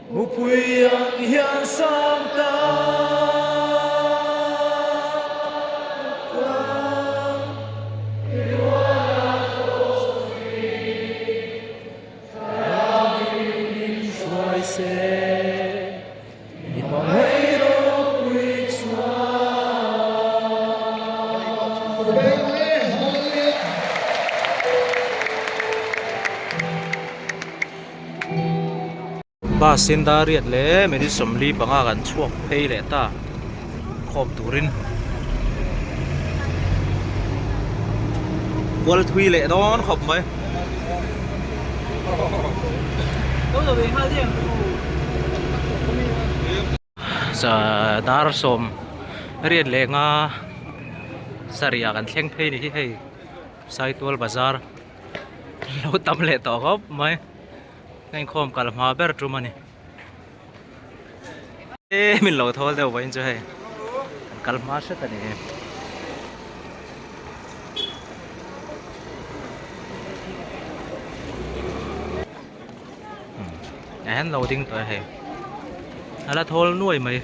Mupui ang hiyan samta Xoay xe Nhìn mong hãy đó quý xóa Ba xin ta riết lẽ mình đi sầm ly bằng gần chuộc hay lẽ ta khom turin qual thui lẽ đó khom mấy giờ dar som riết lẽ nga saria kan thleng phei ni hei sai tual bazar lo tam lẽ to khop mấy ngay khom cả mà ber tru mani ê mình lo thol đâu vậy chứ hay kalma sẽ tani anh lâu tiếng tới hay là thol nuôi mày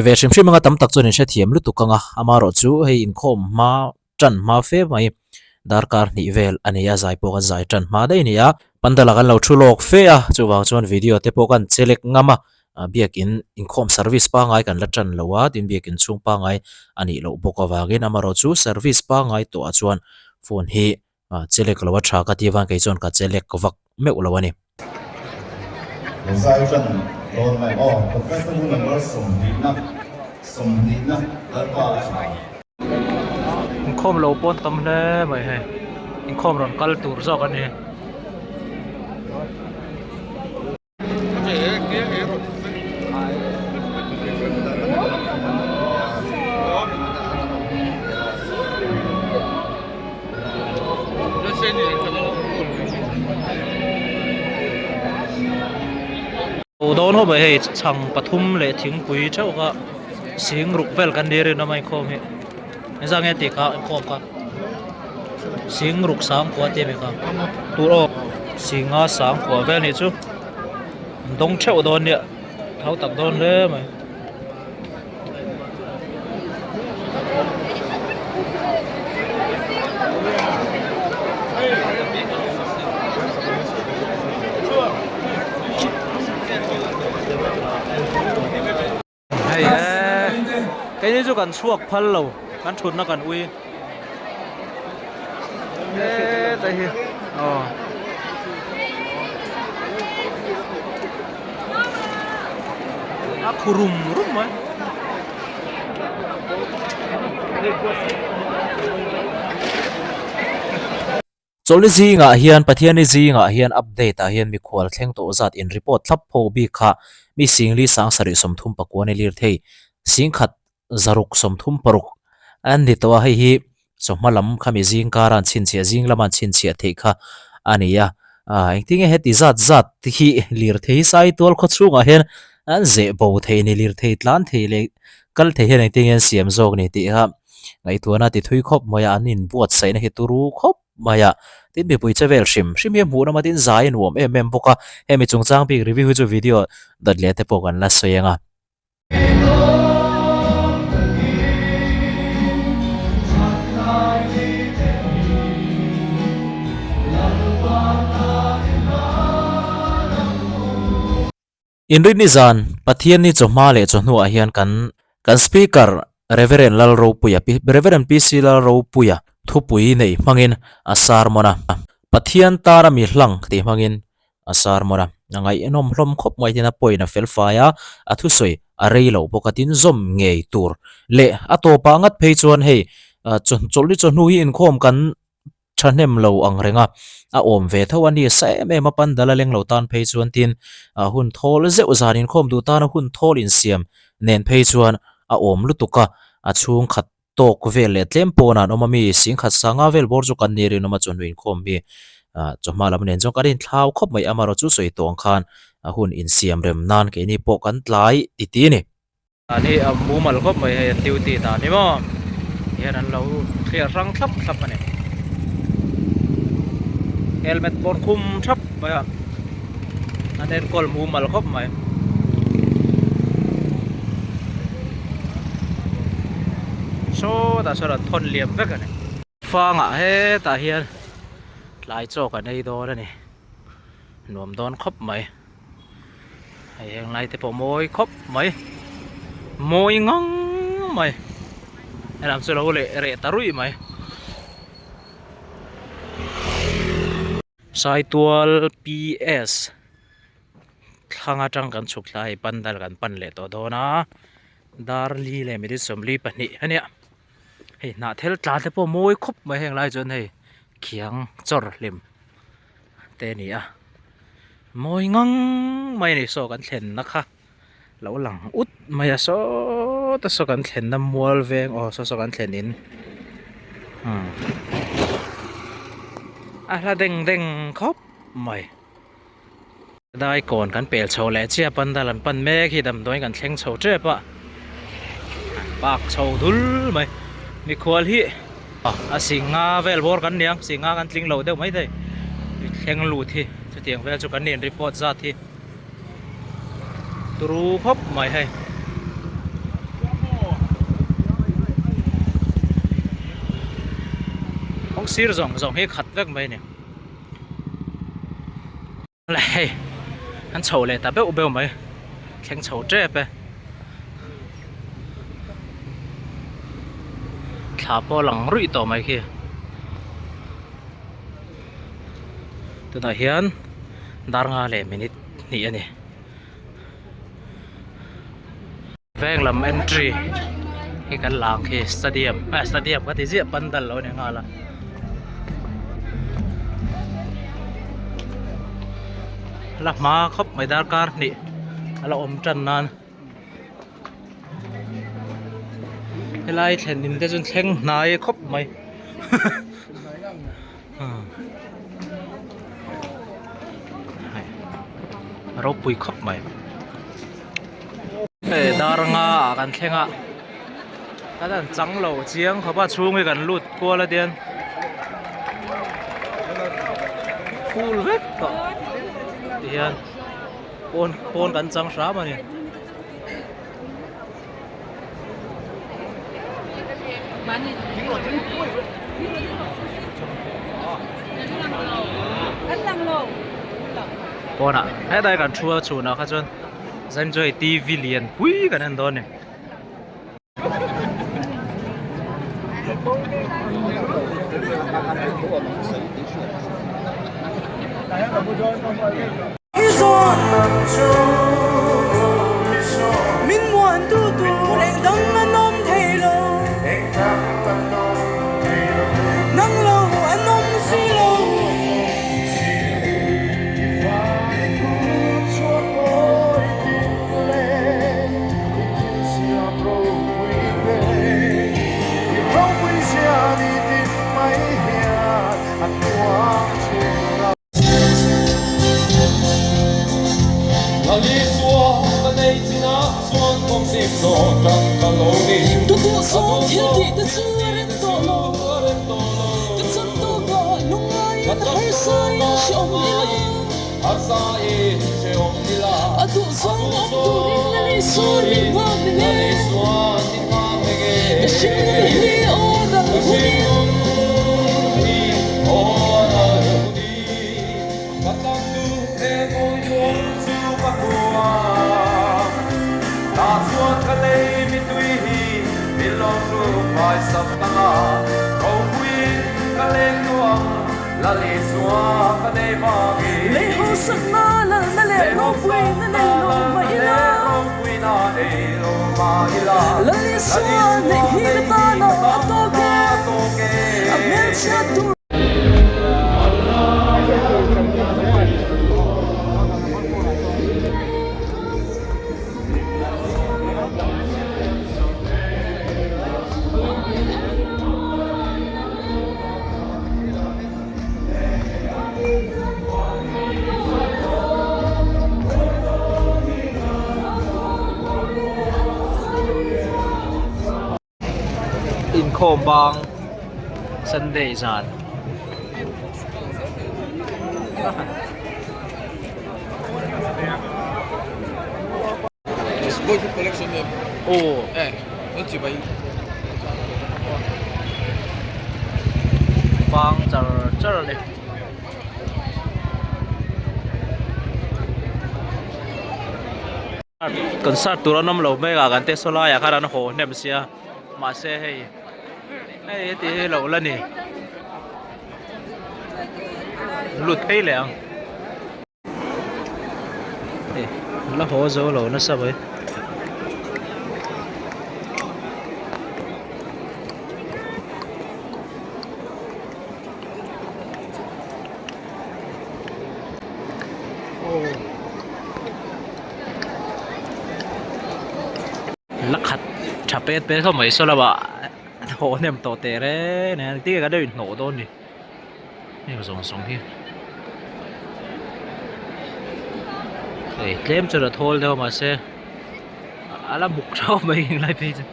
về xem phim nga tam tak chuan sẽ thiam lu tukanga amaro chu hei in khom ma tran ma fe mai darkar ni vel ania zai po zai tran ma dei nia pandala kan lo thulok fe a chuwang chuan video te po kan chelek ngama biakin in khom service pa ngai kan la tran lowa tin biakin chung pa ngai ani lo boka wangin amaro chu service pa ngai to a chuan phone hi chelek lowa tha ka ti wang kai chuan ka chelek vak me ulawani zai tran don mai professional number som dit na dar pa in khom lo pon tam le mày hay in khom ron kal tur zo kan ni đón hôm ấy chẳng pathum lệ tiếng quý cháu cả xiên rục velกันđi rồi nó mai khom hết ra nghe tiếng cả khom cả xiên rục sáng quá tiệm cả tu rồi xiên ngã sáng quá vel này chứ đông cháu đón nè tháo tập đón đấy mày cái này cho cần suộc phal lâu cần chun nó cần uy đây kurum rum ấy choli zi nga hian pathiani zi nga hian update a hian mi khwal thleng to zat in report thlap pho bi kha mi singli sang sari somthum pakwane lir thei sing khat zaruk somthum paruk an ni to hi somalam khami jing karan chin chia jing laman chin chia thei kha ania engting he ti zat zat hi lir thei sai tol kho chunga hian an ze bo thei ni lir thei tlan thei le kal thei hian engting en siam jog ni ti ha ngai tuana ti thui khop maya anin buat sai na he turu khop maya tin bi pui chavel shim hi mu na matin zai nuam em boka hemi chungchang bi review chu video dat le te pokan la soyenga inri ni zan pathian ni choma le chonu a hian kan speaker reverend lal ro puya reverend pc lal ro puya thupui nei mangin asar mona pathian tara mi hlang ti mangin asar mona ngai enom hlom khop mai tina poina felfaya athu soi arei lo bokatin zom ngei tur le atopa ngat phei chuan hei chon cholli chonu hi in khom kan thanem lo ang renga a om ve thawani sa me mapan dala leng lo tan phei chuan tin hun thol zeu zanin khom du tan hun thol in siam nen phei chuan a om lutuka a chung khat tok vel le tlem pona no mami sing khat sanga vel bor chu kan neri no ma chon win khom bi choma lam nen jong karin thlau khop mai amaro chu soi tong khan hun in siam rem nan ke ni po kan tlai ti ti ni ani mu mal khop mai he tiu ti ta ni mo hian an lo clear rang thlap thlap ani helmet bor khum thap ba อันนี้กอลมูมัลครบไหมโซ่แต่สลัดทนเหลี่ยมไปกันฟังอ่ะเฮ้ตาเฮียนหลายโจกันในโดแล้วนี่หนุ่มโดนครบไหมไอ้ยังไงแต่พอมวยครบไหมมวยงงไหมไอ้ลำสุดเราเลยเรตารุ่ยไหมสายตัว PS ข้างอาจังกันสุกไล่ปันดัลกันปันเละตัวโดนะดาร์ลีเลยไม่ได้สมรีปันนี่อันเนี้ยเฮ้ยน่าเทลตาแต่พอมวยครบไหมยังไงจนเฮ้ยเขียงจอร์ลิมเตนี่อ่ะมวยงงไม่ได้โซกันเห็นนะคะแล้วหลังอุดไม่ได้โซแต่โซกันเห็นน้ำมัวเวงอ๋อโซกันเห็นนินละเด้งครบไม่ได้ก่อนกันเปลี่ยนโชว์แล้วเชียปันดัลันปันแม่ขี้ดำด้วยกันเช่งโชว์เจ็บปะปากโชว์ดุลไม่มีควอลที่สิงาเวลบอร์กันเนี่ยสิงากันลิงเหลาเดียวไม่ได้เช่งลูที่จะเตียงเวลจุกันเนี่ยรีพอร์ตจัดที่ตรูครบไม่ให้ห้องซีร์สองให้ขัดเวกไหมเนี่ยอะไรอันโฉเลยแต่เบลเบลไหมแข่งโฉเจ็บไปขาปอหลังรุ่ยต่อไหมคีตัวไหนเฮียนดาร์งาเลยมินินี่อันนี้แวงลำเอนทรีให้กันหลังคีสเตเดียมสเตเดียมก็ที่เสียปันดัลแล้วเนี่ยงาละหลับมาครบไม่ได้การนี่เราอมจันนานให้ไล่แทนนินได้จนแข่งนายครบไหมเราปุยครบไหมดารงากันแข่งอ่ะถ้าท่านจังเหล่าเจียงเขาว่าชูงให้กันลุดกลัวละเดียนฟูลเวกก็เดียนปนกันจังช้ามาเนี่ยปนอ่ะให้ได้กันชัวร์ชูนะครับจนฉันจะให้ทีวีเลียนปุ้ยกันนั่นตอนเนี่ย明晚嘟嘟，令等我諗起路，能路我諗思路。都多少天地的自然堕落，跟着多个龙爱的海沙呀兄弟啦，啊多少我都那里说你话的嘞，这心里我的苦。你好什麼啦？那你老貴，那你老貴啦？那你說你的大腦啊多嘅，啊面前都。อินโคมบางซันเดย์จาน boyfriend collection em. ô Nó chỉ vậy. vang char char le concert tura nom lo me ga kan te sola ya kharan ho nem sia ma se hei ei ti lo la ni lut thei le ang la ho zo lo na sa baiลักขัดฉับเป็ดเข้ามาอีกสละบะโหเนี่ยมันโตเตะเลยเนี่ยที่ก็ได้หนูโดนดินี่ก็ส่งที่เฮ้ยเล่มจะระทอลเท่ามาเสียอะไรบุกชอบไปยังไงพี่จ้ะ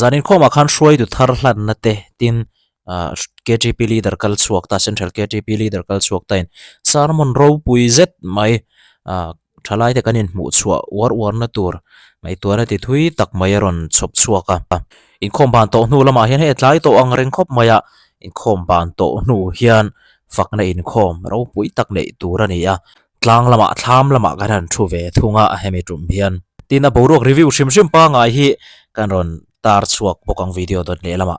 zanin khoma khan shroi tu thar hlan na te tin KGP leader kal chuak ta central KGP leader kal chuak ta in sarmon ro pui zet mai thalai te kanin mu chua war na tur mai tur na ti thui tak mai ron chop chuaka in khom ban to nu lama hian he tlai to ang reng khop maya in khom ban to nu hian fakna in khom ro pui tak nei tur ani a tlang lama thlam lama garan thu ve thunga a hemi tum hian tin a borok review shim pa ngai hi kan ron tar chuak bokang video dot le lama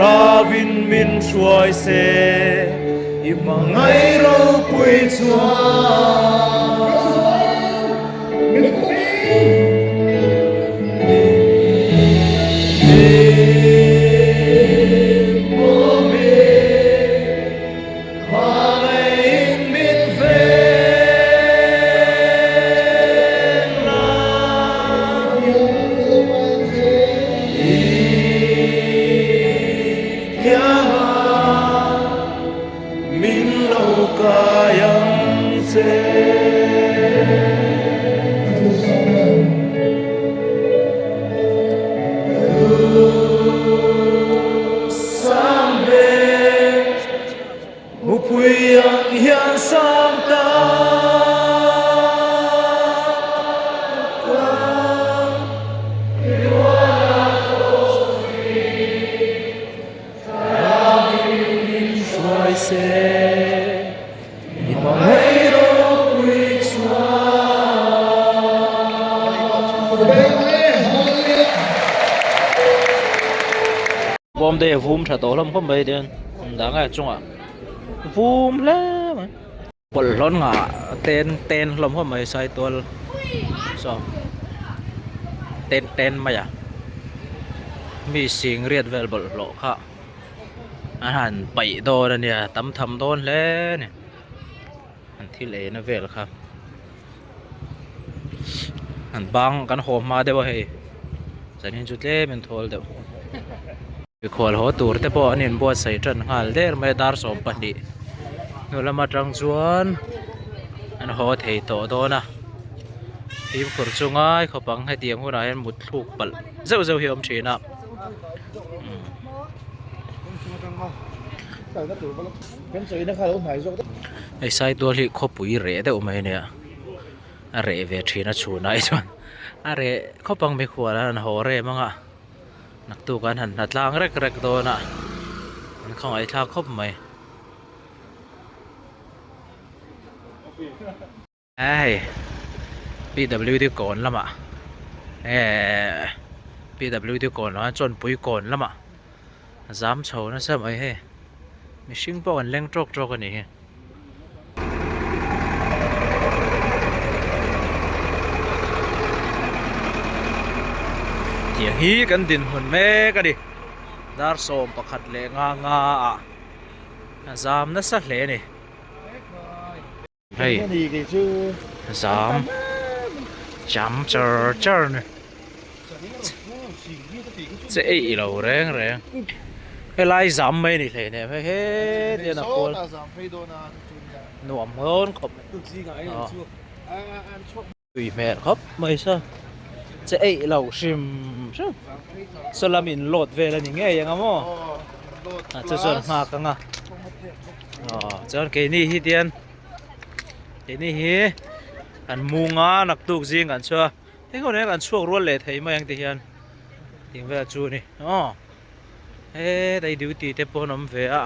Ravin min suai se imangai ro pui chua min Yama Min Lâu Kayang Se Sambe Mupuyang Yan Samta Xoay xe nhìn mong thấy đó quy xóa bom đây vum trả tổ lắm không bây tiền đáng ngay chung à vum lắm bol lon ngà tên lắm không mấy sai tual so tên mày àมีเสียงเรียดเวลบลโลค่ะอาหารไปโดนเนี่ยตำทำโดนแล้วเนี่ยอันที่เลนะเวลครับอันบางกันโหมมาได้บ่เฮ้ยสันนิจุดเล่เป็นทอลเดียวไปขอหัวตูร์แต่พออันนี้บัวใส่จันหาลเดอร์ไม่ดาร์สมปันดีนู่นละมาจังจวนอันหัวเทยโตโดนะทีมขุดจุงง่ายเขาบังให้เตียงหัวไหนหมุดถูกปัลเจ้าเหี่ยมชีนะไอ้ไซตัวที่เขาปุ๋ยเร่ได้อุมาเนี่ยเร่เวทีน่าชูน่าไอ้ชวนเร่เขาบังไม่ขวดแล้วหัวเร่มั้งอ่ะนักตัวกันหันนัดล่างเร็กๆตัวน่ะมันของไอ้ทางเขาไม่ไอ้ PW ที่ก่อนละมั้งPW ที่ก่อนแล้วจนปุ๋ยก่อนละมั้งจำโชว์นะใช่ไหมเฮ้มีชิงปอนเล่งโจกกันนี่เที่ยงฮีกันดินหุ่นแม่กันดิดาร์โซมประคัดเล่งาจำนะสักเล่นี่เฮ้ยจำเจอเนี่ยเจ๊อีเราแรงไอ้ไล่จำไม่นี่เลยเนี่ยเฮ้ยเดี๋ยวนะคนหนุ่มโอนขบอุ้ยแม่ครับไม่ใช่เจ๊เราชิมสลามินโหลดเวลาอย่างเงี้ยยังไงมั้งจะส่วนมากกันอ่ะเจ้าเกนี่ฮิเดียนเกนี่ฮิอันมุงอ่ะนักตุกจริงอันชัวที่เขาเนี่ยอันช่วงรวนเลยไทยมาอย่างที่เห็นถึงเวลาจูนี่ได้ดูตีเตปน้ำเวะ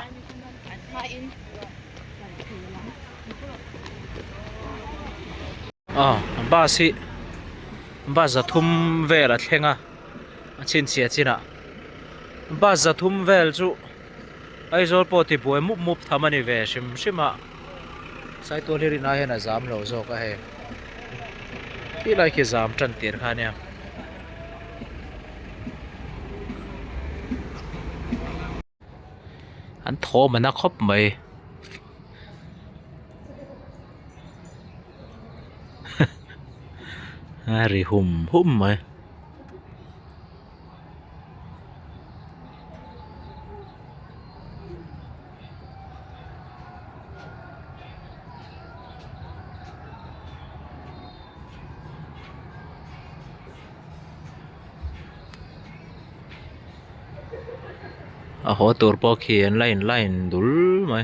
บ้าจะทุ่มเวลาเท่งชินเสียจินะบ้าจะทุ่มเวลจูไอ้โจลปอติบวยมุบทำมันนี่เวชิมใส่ตัวเลี้ยงน่าเห็นจามเราโจก็เฮที่ไรคือจามจันตีร์ข้าเนี่ยอันโทมันนักคบไหมรีหุ่มไหมโหตัวปอเขียนไล่ดุลไหม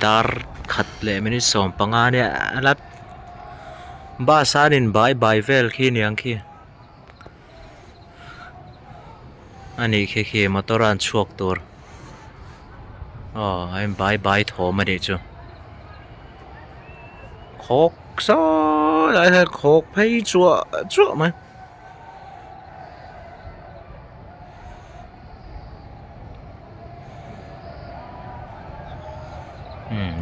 ดาร์ขัดเลยไม่ได้ส่งปังงานเนี่ยรัดบ้าซาดินบายเวลขี้เนียงขี้ อันนี้เคมาตรันชวกตัวอ๋อไอ้ใบถอมาเดี๋ยวจูโคกซอไอ้โคกให้จั่วไหม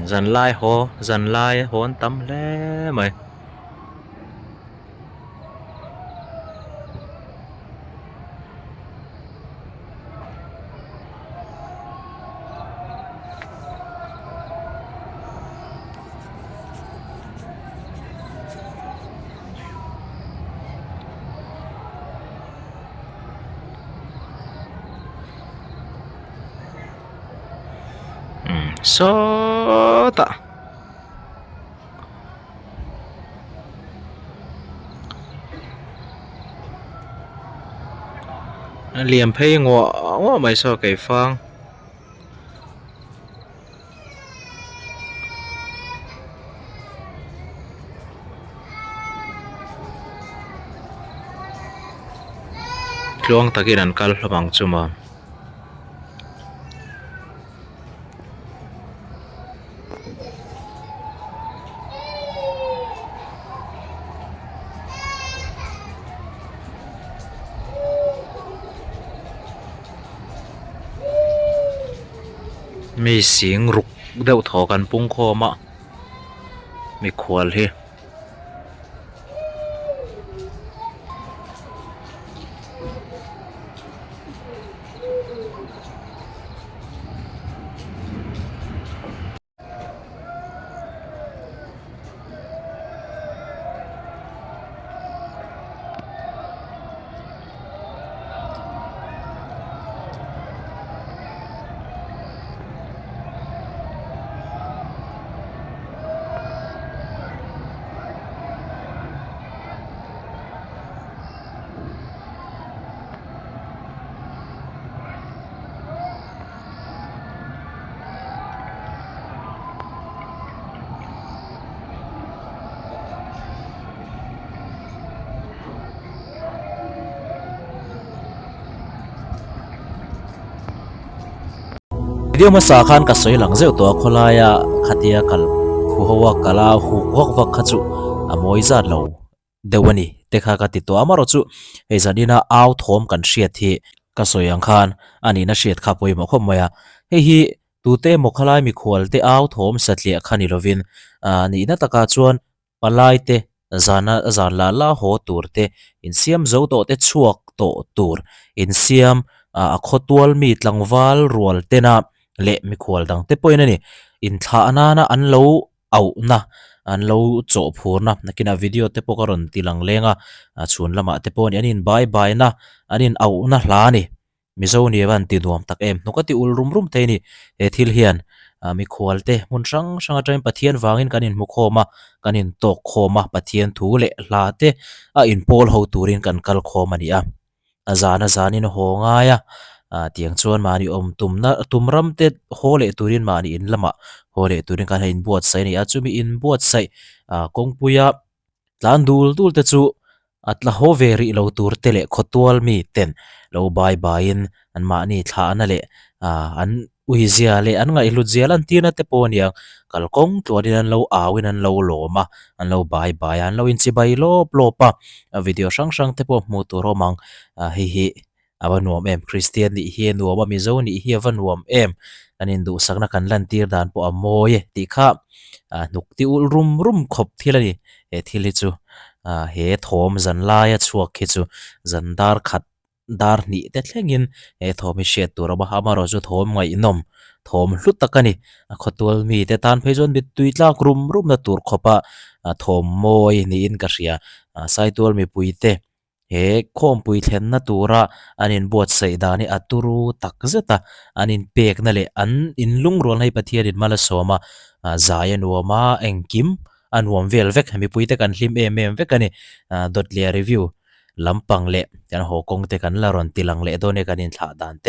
dần lai hố anh tắm lé mày so ta liềm phê ngọ mày so cái phang luang takin kal lamang chumaมีเสียงรุกเดาถอกันปุ้งคอมะมีควรเฮเดี๋ยวมาสาขานกับสวยหลังเจ้าตัวคนลายะขัดยากัลผู้หัวกลาหูวักวักขจุอโมยจัดเราเดี๋ยววันนี้เด็กข้ากัติดตัวอามารจุเฮจันดีน่าเอาทอมกันเชียดที่กับสวยยังขานอันนี้น่าเชียดขับไปหมกขมวยเฮีตูเต้หมกขลายมีขวลเตเอาทอมสัตเลียขันิโลวินนี่น่าตะกาจวนปลายเตจานลาหัวตูร์เตอินเซียมเจ้าโตเตชวกโตตูร์อินเซียมขดตัวมีตลังวาลรัวเตน่าเละมีขวลดังเตปอยนั่นนี่อินท่านานะอันโลเอานะอันโลโจพูนะนักกินวิดีโอเตปกรณ์ตีลังเลงชวนละมาเตปอยอันนี้บายนะอันนี้เอานะลานี่มิโซนี่วันตีดวมตักนุกติอุลรุมเตนี่ทิลเฮียนมีขวลเตมุนช่างอาจารย์ปะเทียนวางินกันอินมุขโคมากันอินตกโคมาปะเทียนถูเละลาเตอินโพลเขาตูรินกันกัลโคมานี่จานินโหง่ายเตียงชวนมานี่ตุมรำเต็ดโหเลตุรินมานี่อินละมาโหเลตุรินกันให้อินบวชใส่นี่จุมีอินบวชใส่กงปุยะลานดูลเตจูละโหเวรีเราตูรเตเลขตัวมีเต็นเราบายนอันมานี่ท่านั่นแหละอันอุยเซียเลอันไงลุเซียลันตีนัตเตปอนยังกัลกงตัวนี้นันเราวินันเราโลมาอันเราบายอันเราอินสิบายโลปโลปะวิดีโอช่างเตปอมูตัวรมังฮิวันวมคริสเตียนนี่เฮียนัวว่ามิโซนี่เฮียวันวมอันนี้ดูสักนักกันลันตีร์ดานปอโมยติข้านุกติอุลรุมขบที่ละนี่ที่ลิจูเฮทอมจันลายชัวคิจูจันดาร์ขัดดาร์นี่แต่เรื่องยินทอมเชียตัวเราบ้ามารอจูทอมไงนมทอมลุตตะกันนี่ขดตัวมีแต่ตานเพจอนบิดตุยลากรุมนัตัวขบทอมโมยนี่อินกัสยาไซตัวมีปุยเตคอมปุยเทนนัตัวระอันนี้บวชใส่ดานี่อัตุรูตักเจตาอันนี้เปกนั่นแหละอันอินลุงรัวให้ปะเทียดินมาละสมาใจนัวมาเอ็งกิมอันวมเวลเวกมีปุยเตกันลิมเวกันนี่ดอทเลียรีวิวลำปังเละยันหกงเตกันละรอนติลังเละโดนกันอินท่าดานเต